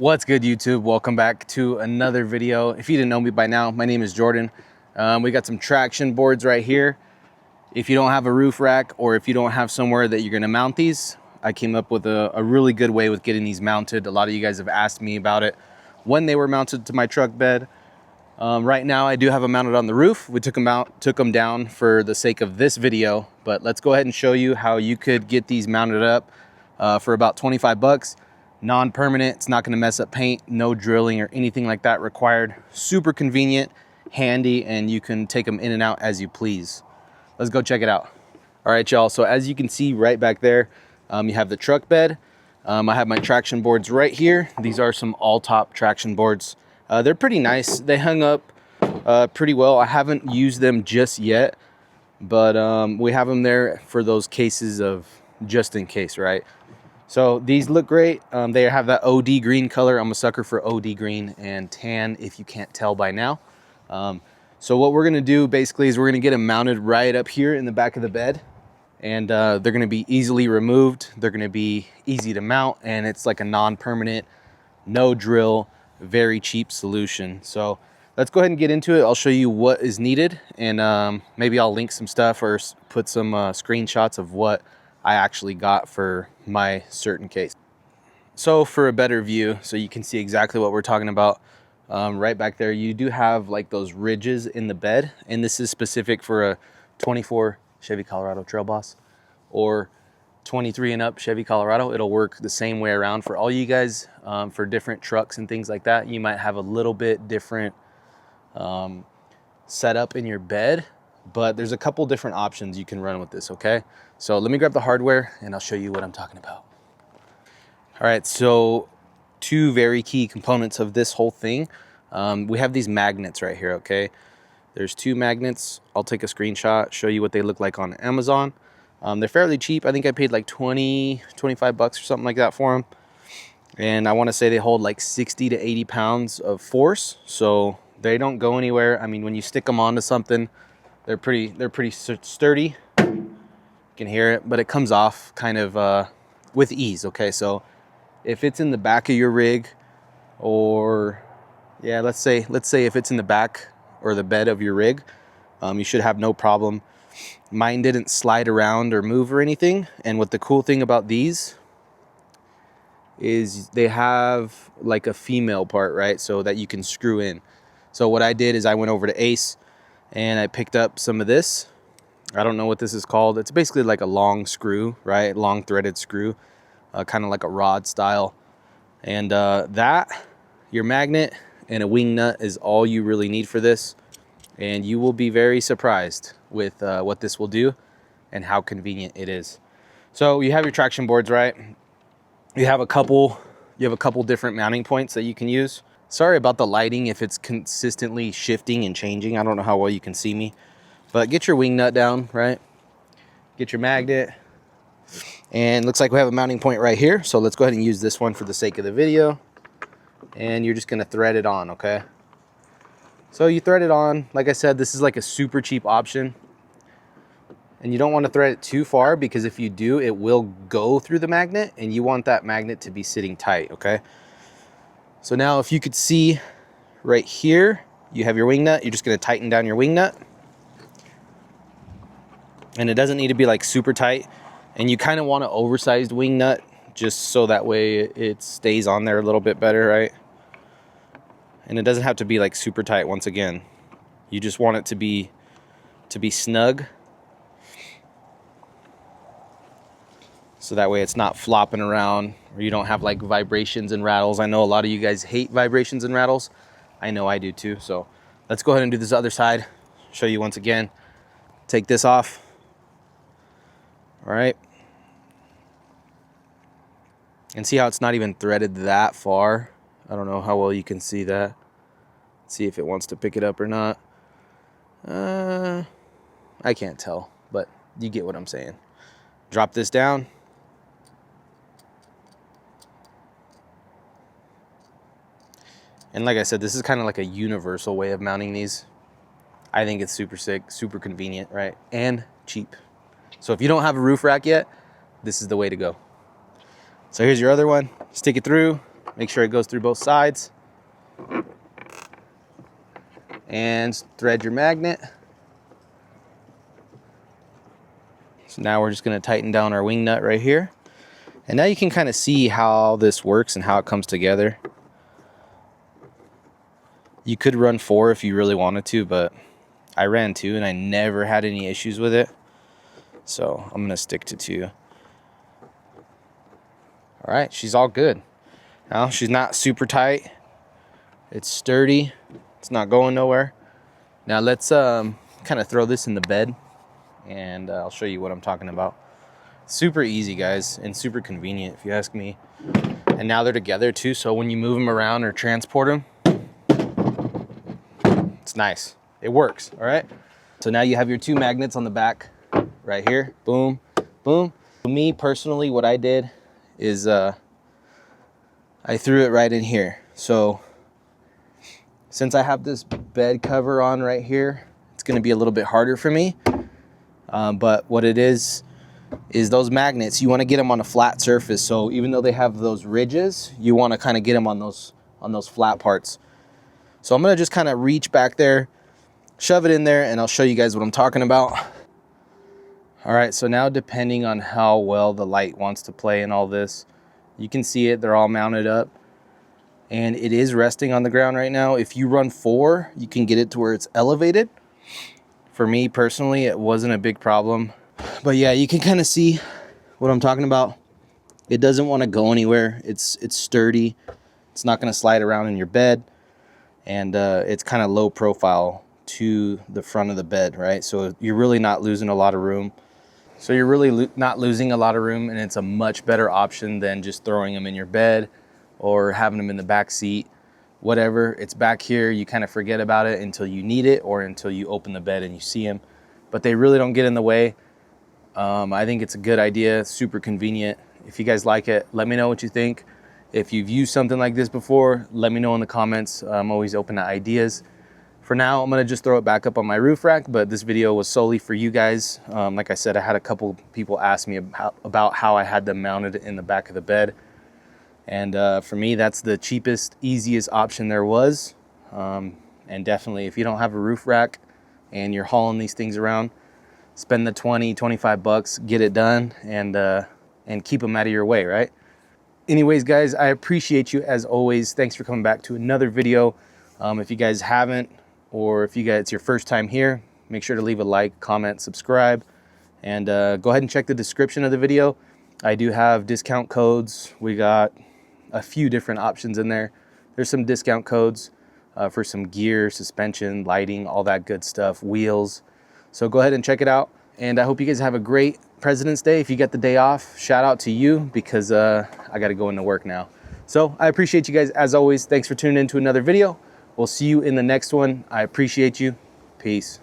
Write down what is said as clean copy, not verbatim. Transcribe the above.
What's good, YouTube? Welcome back to another video. If you didn't know me by now, my name is Jordan. We got some traction boards right here. If you don't have a roof rack, or if you don't have somewhere that you're gonna mount these, I came up with a really good way with getting these mounted. A lot of you guys have asked me about it when they were mounted to my truck bed. Right now I do have them mounted on the roof. We took them down for the sake of this video, but let's go ahead and show you how you could get these mounted up for about 25 bucks. Non-permanent, it's not going to mess up paint, no drilling or anything like that required. Super convenient, handy, and you can take them in and out as you please. Let's go check it out. All right, y'all, so as you can see right back there, you have the truck bed. I have my traction boards right here. These are some all-top traction boards. They're pretty nice. They hung up pretty well. I haven't used them just yet, but we have them there for those cases of just in case, right? So these look great. They have that OD green color. I'm a sucker for OD green and tan, if you can't tell by now. So what we're gonna do basically is we're gonna get them mounted right up here in the back of the bed, and they're gonna be easily removed. They're gonna be easy to mount, and it's like a non-permanent, no drill, very cheap solution. So let's go ahead and get into it. I'll show you what is needed, and maybe I'll link some stuff or put some screenshots of what I actually got for my certain case. So for a better view, so you can see exactly what we're talking about, right back there, you do have like those ridges in the bed, and this is specific for a 24 Chevy Colorado Trailboss or 23 and up Chevy Colorado. It'll work the same way around for all you guys. For different trucks and things like that, you might have a little bit different setup in your bed, but there's a couple different options you can run with this, okay? So let me grab the hardware and I'll show you what I'm talking about. All right, so two very key components of this whole thing. We have these magnets right here, okay? There's two magnets. I'll take a screenshot, show you what they look like on Amazon. They're fairly cheap. I think I paid like 25 bucks or something like that for them. And I want to say they hold like 60 to 80 pounds of force, so they don't go anywhere. I mean, when you stick them onto something, they're pretty sturdy. You can hear it, but it comes off kind of with ease, okay? So if it's in the back of your rig, or yeah, let's say if it's in the back or the bed of your rig, you should have no problem. Mine didn't slide around or move or anything. And what the cool thing about these is they have like a female part, right? So that you can screw in. So what I did is I went over to Ace and I picked up some of this. I don't know what this is called. It's basically like a long screw, right? Long threaded screw, kind of like a rod style. And your magnet and a wing nut is all you really need for this. And you will be very surprised with what this will do and how convenient it is. So you have your traction boards, right? You have a couple different mounting points that you can use. Sorry about the lighting if it's consistently shifting and changing. I don't know how well you can see me. But get your wing nut down, right? Get your magnet. And looks like we have a mounting point right here. So let's go ahead and use this one for the sake of the video. And you're just gonna thread it on, okay? So you thread it on. Like I said, this is like a super cheap option. And you don't want to thread it too far, because if you do, it will go through the magnet, and you want that magnet to be sitting tight, okay? So now if you could see right here, you have your wing nut. You're just gonna tighten down your wing nut. And it doesn't need to be like super tight. And you kind of want an oversized wing nut, just so that way it stays on there a little bit better, right? And it doesn't have to be like super tight. Once again, you just want it to be snug, so that way it's not flopping around, or you don't have like vibrations and rattles. I know a lot of you guys hate vibrations and rattles. I know I do too. So let's go ahead and do this other side. Show you once again. Take this off. All right. And see how it's not even threaded that far. I don't know how well you can see that. Let's see if it wants to pick it up or not. I can't tell, but you get what I'm saying. Drop this down. And like I said, this is kind of like a universal way of mounting these. I think it's super sick, super convenient, right? And cheap. So if you don't have a roof rack yet, this is the way to go. So here's your other one. Stick it through, Make sure it goes through both sides. And thread your magnet. So now we're just going to tighten down our wing nut right here. And now you can kind of see how this works and how it comes together. You could run 4 if you really wanted to, but I ran 2 and I never had any issues with it. So I'm going to stick to 2. All right, she's all good. Now she's not super tight. It's sturdy. It's not going nowhere. Now let's kind of throw this in the bed, and I'll show you what I'm talking about. Super easy, guys, and super convenient if you ask me. And now they're together too, so when you move them around or transport them, it's nice. It works, all right? So now you have your 2 magnets on the back right here. Boom, boom. For me personally, what I did is I threw it right in here. So since I have this bed cover on right here, it's gonna be a little bit harder for me. But what it is those magnets, you wanna get them on a flat surface. So even though they have those ridges, you wanna kind of get them on those flat parts. So I'm gonna just kind of reach back there, shove it in there, and I'll show you guys what I'm talking about. All right, so now depending on how well the light wants to play in all this, you can see it, they're all mounted up. And it is resting on the ground right now. If you run 4, you can get it to where it's elevated. For me personally, it wasn't a big problem. But yeah, you can kind of see what I'm talking about. It doesn't want to go anywhere. It's sturdy. It's not going to slide around in your bed. And it's kind of low profile to the front of the bed, right? So you're really not losing a lot of room. Not losing a lot of room, and it's a much better option than just throwing them in your bed or having them in the back seat. Whatever, it's back here. You kind of forget about it until you need it or until you open the bed and you see them. But they really don't get in the way. I think it's a good idea, super convenient. If you guys like it, let me know what you think. If you've used something like this before, let me know in the comments. I'm always open to ideas. For now, I'm gonna just throw it back up on my roof rack, but this video was solely for you guys. Like I said, I had a couple people ask me about how I had them mounted in the back of the bed. And for me, that's the cheapest, easiest option there was. And definitely, if you don't have a roof rack and you're hauling these things around, spend the 20, 25 bucks, get it done, and keep them out of your way, right? Anyways, guys, I appreciate you as always. Thanks for coming back to another video. If you guys haven't, or if it's your first time here, make sure to leave a like, comment, subscribe, and go ahead and check the description of the video. I do have discount codes. We got a few different options in there. There's some discount codes for some gear, suspension, lighting, all that good stuff, wheels. So go ahead and check it out. And I hope you guys have a great President's Day. If you get the day off, shout out to you, because I got to go into work now. So I appreciate you guys as always. Thanks for tuning in to another video. We'll see you in the next one. I appreciate you. Peace.